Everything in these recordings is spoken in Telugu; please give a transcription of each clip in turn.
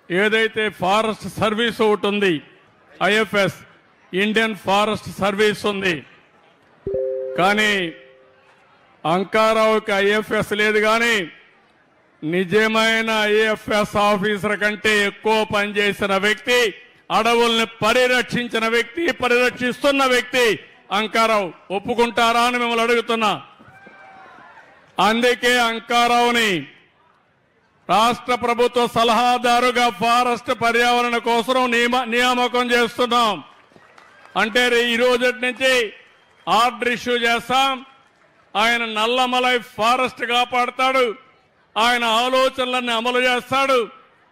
ఏదైతే ఫారెస్ట్ సర్వీస్ ఒకటి ఉంది, ఐఎఫ్ఎస్ ఇండియన్ ఫారెస్ట్ సర్వీస్ ఉంది, కానీ అంకారావుకి ఐఎఫ్ఎస్ లేదు. కానీ నిజమైన ఐఎఫ్ఎస్ ఆఫీసర్ కంటే ఎక్కువ పనిచేసిన వ్యక్తి, అడవుల్ని పరిరక్షించిన వ్యక్తి, పరిరక్షిస్తున్న వ్యక్తి అంకారావు. ఒప్పుకుంటారా అని మిమ్మల్ని అడుగుతున్నా. అందుకే అంకారావుని రాష్ట్ర ప్రభుత్వ సలహాదారుగా ఫారెస్ట్ పర్యావరణ కోసం నియామకం చేస్తున్నాం. అంటే ఈ రోజు నుంచి ఆర్డర్ ఇష్యూ చేస్తాం. ఆయన నల్లమలై ఫారెస్ట్ కాపాడతాడు, ఆయన ఆలోచనలన్నీ అమలు చేస్తాడు,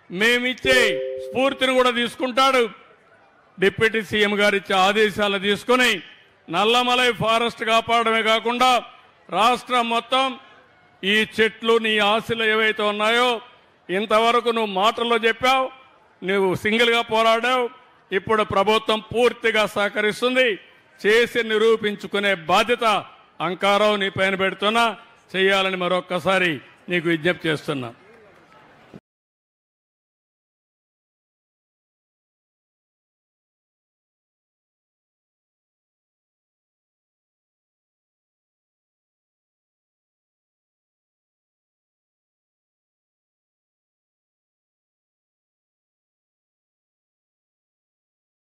మేమిచ్చే స్ఫూర్తిని కూడా తీసుకుంటాడు. డిప్యూటీ సీఎం గారు ఇచ్చే ఆదేశాలు తీసుకుని నల్లమలై ఫారెస్ట్ కాపాడమే కాకుండా రాష్ట్రం మొత్తం ఈ చెట్లు నీ ఆశలు ఏవైతే ఉన్నాయో, ఇంతవరకు నువ్వు మాటల్లో చెప్పావు, నువ్వు సింగిల్గా పోరాడావు, ఇప్పుడు ప్రభుత్వం పూర్తిగా సహకరిస్తుంది. చేసి నిరూపించుకునే బాధ్యత అంకారావు నీ పైన పెడుతున్నా, చేయాలని మరొక్కసారి నీకు విజ్ఞప్తి చేస్తున్నా.